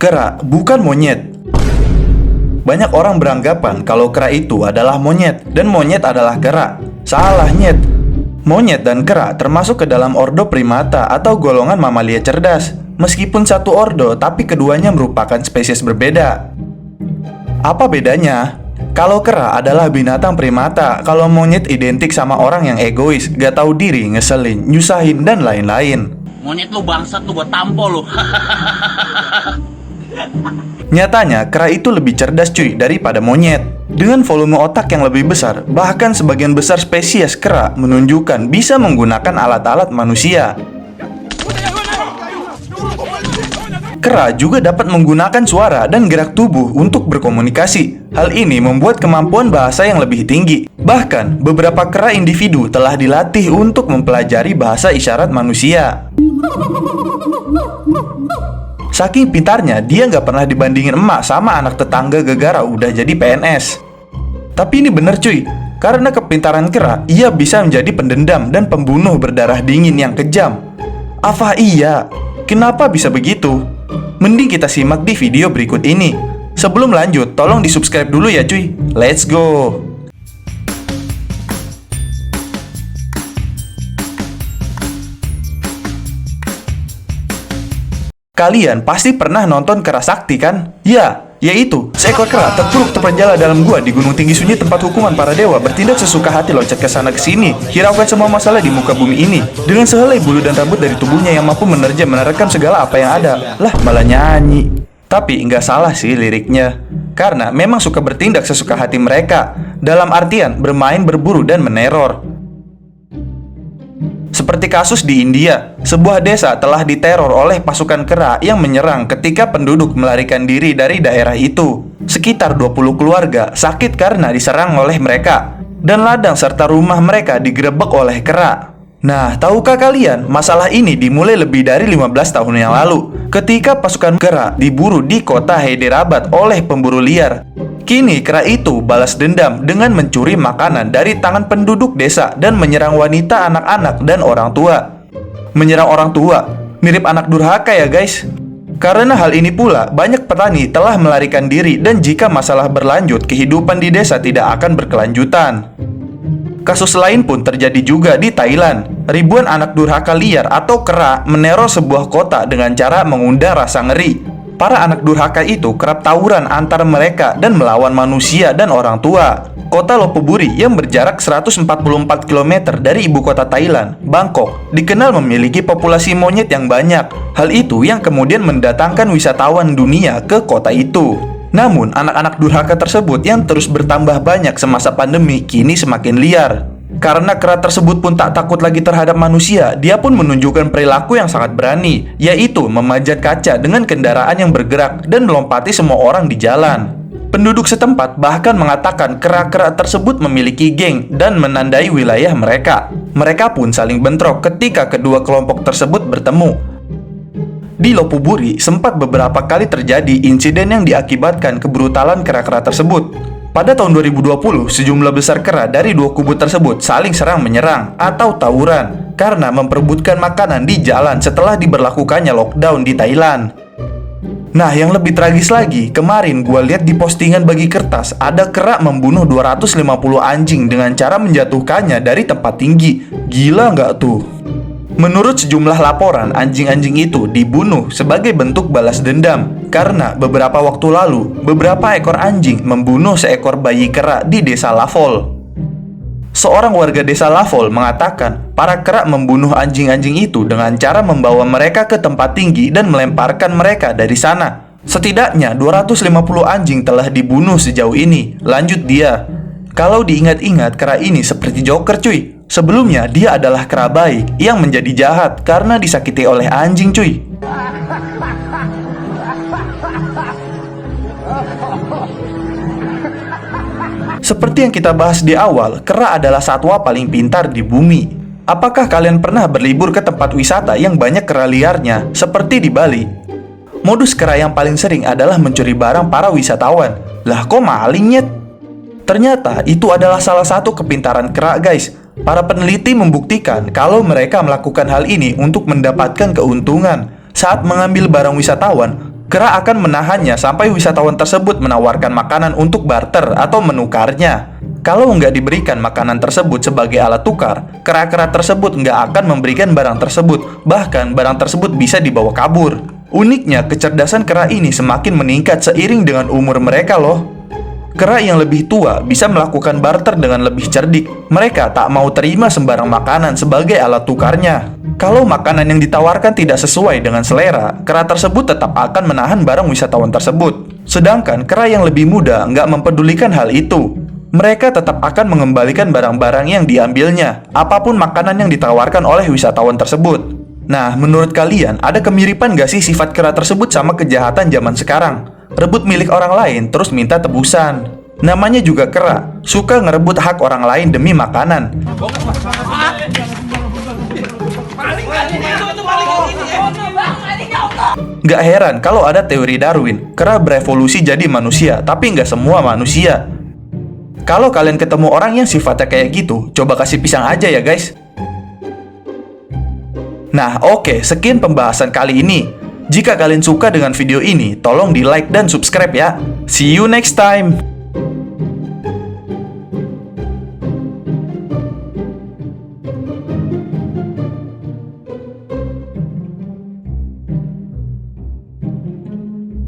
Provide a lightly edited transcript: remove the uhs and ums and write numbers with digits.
Kera bukan monyet. Banyak orang beranggapan kalau kera itu adalah monyet dan monyet adalah kera. Salah, nyet. Monyet dan kera termasuk ke dalam ordo primata atau golongan mamalia cerdas. Meskipun satu ordo, tapi keduanya merupakan spesies berbeda. Apa bedanya? Kalau kera adalah binatang primata, kalau monyet identik sama orang yang egois, gak tahu diri, ngeselin, nyusahin, dan lain-lain. Monyet lu bangsat lu, gua tampol lu. Nyatanya, kera itu lebih cerdas cuy daripada monyet. Dengan volume otak yang lebih besar, bahkan sebagian besar spesies kera menunjukkan bisa menggunakan alat-alat manusia. Kera juga dapat menggunakan suara dan gerak tubuh untuk berkomunikasi. Hal ini membuat kemampuan bahasa yang lebih tinggi. Bahkan, beberapa kera individu telah dilatih untuk mempelajari bahasa isyarat manusia. Saking pintarnya, dia nggak pernah dibandingin emak sama anak tetangga gara-gara udah jadi PNS. Tapi ini bener cuy, karena kepintaran kera, ia bisa menjadi pendendam dan pembunuh berdarah dingin yang kejam. Apa iya? Kenapa bisa begitu? Mending kita simak di video berikut ini. Sebelum lanjut, tolong di-subscribe dulu ya cuy. Let's go! Kalian pasti pernah nonton Kera Sakti kan? Ya, yaitu seekor kera terpuruk terpenjara dalam gua di gunung tinggi sunyi tempat hukuman para dewa bertindak sesuka hati loncat ke sana ke sini, hiraukan semua masalah di muka bumi ini dengan sehelai bulu dan rambut dari tubuhnya yang mampu menerjam segala apa yang ada. Lah, malah nyanyi. Tapi nggak salah sih liriknya, karena memang suka bertindak sesuka hati mereka, dalam artian bermain, berburu, dan meneror. Seperti kasus di India, sebuah desa telah diteror oleh pasukan kera yang menyerang ketika penduduk melarikan diri dari daerah itu. Sekitar 20 keluarga sakit karena diserang oleh mereka, dan ladang serta rumah mereka digerebek oleh kera. Nah, tahukah kalian, masalah ini dimulai lebih dari 15 tahun yang lalu, ketika pasukan kera diburu di kota Hyderabad oleh pemburu liar. Kini kera itu balas dendam dengan mencuri makanan dari tangan penduduk desa dan menyerang wanita, anak-anak, dan orang tua. Menyerang orang tua, mirip anak durhaka ya guys. Karena hal ini pula, banyak petani telah melarikan diri dan jika masalah berlanjut, kehidupan di desa tidak akan berkelanjutan. Kasus lain pun terjadi juga di Thailand. Ribuan anak durhaka liar atau kera meneror sebuah kota dengan cara mengundang rasa ngeri. Para anak durhaka itu kerap tawuran antar mereka dan melawan manusia dan orang tua. Kota Lopburi yang berjarak 144 km dari ibu kota Thailand, Bangkok, dikenal memiliki populasi monyet yang banyak. Hal itu yang kemudian mendatangkan wisatawan dunia ke kota itu. Namun, anak-anak durhaka tersebut yang terus bertambah banyak semasa pandemi kini semakin liar. Karena kera tersebut pun tak takut lagi terhadap manusia, dia pun menunjukkan perilaku yang sangat berani, yaitu memanjat kaca dengan kendaraan yang bergerak dan melompati semua orang di jalan. Penduduk setempat bahkan mengatakan kera-kera tersebut memiliki geng dan menandai wilayah mereka. Mereka pun saling bentrok ketika kedua kelompok tersebut bertemu. Di Lopburi sempat beberapa kali terjadi insiden yang diakibatkan kebrutalan kera-kera tersebut. Pada tahun 2020, sejumlah besar kera dari dua kubu tersebut saling serang menyerang atau tawuran karena memperebutkan makanan di jalan setelah diberlakukannya lockdown di Thailand. Nah, yang lebih tragis lagi, kemarin gua lihat di postingan bagi kertas ada kera membunuh 250 anjing dengan cara menjatuhkannya dari tempat tinggi. Gila nggak tuh? Menurut sejumlah laporan, anjing-anjing itu dibunuh sebagai bentuk balas dendam karena beberapa waktu lalu, beberapa ekor anjing membunuh seekor bayi kera di desa Lavol. Seorang warga desa Lavol mengatakan para kera membunuh anjing-anjing itu dengan cara membawa mereka ke tempat tinggi dan melemparkan mereka dari sana. Setidaknya 250 anjing telah dibunuh sejauh ini. Lanjut dia. Kalau diingat-ingat, kera ini seperti Joker cuy. Sebelumnya dia adalah kera baik yang menjadi jahat karena disakiti oleh anjing cuy. Seperti yang kita bahas di awal, kera adalah satwa paling pintar di bumi. Apakah kalian pernah berlibur ke tempat wisata yang banyak kera liarnya, seperti di Bali? Modus kera yang paling sering adalah mencuri barang para wisatawan. Lah kok maling nyet? Ternyata itu adalah salah satu kepintaran kera guys. Para peneliti membuktikan kalau mereka melakukan hal ini untuk mendapatkan keuntungan. Saat mengambil barang wisatawan, Kera akan menahannya sampai wisatawan tersebut menawarkan makanan untuk barter atau menukarnya. Kalau nggak diberikan makanan tersebut sebagai alat tukar, kera-kera tersebut nggak akan memberikan barang tersebut. Bahkan barang tersebut bisa dibawa kabur. Uniknya, kecerdasan kera ini semakin meningkat seiring dengan umur mereka loh. Kera yang lebih tua bisa melakukan barter dengan lebih cerdik. Mereka tak mau terima sembarang makanan sebagai alat tukarnya. Kalau makanan yang ditawarkan tidak sesuai dengan selera, kera tersebut tetap akan menahan barang wisatawan tersebut. Sedangkan kera yang lebih muda nggak mempedulikan hal itu. Mereka tetap akan mengembalikan barang-barang yang diambilnya, apapun makanan yang ditawarkan oleh wisatawan tersebut. Nah, menurut kalian, ada kemiripan nggak sih sifat kera tersebut sama kejahatan zaman sekarang? Rebut milik orang lain, terus minta tebusan. Namanya juga kera, suka ngerebut hak orang lain demi makanan. Gak heran kalau ada teori Darwin, kera berevolusi jadi manusia, tapi nggak semua manusia. Kalau kalian ketemu orang yang sifatnya kayak gitu, coba kasih pisang aja ya guys. Nah oke, sekian pembahasan kali ini. Jika kalian suka dengan video ini, tolong di like dan subscribe ya. See you next time.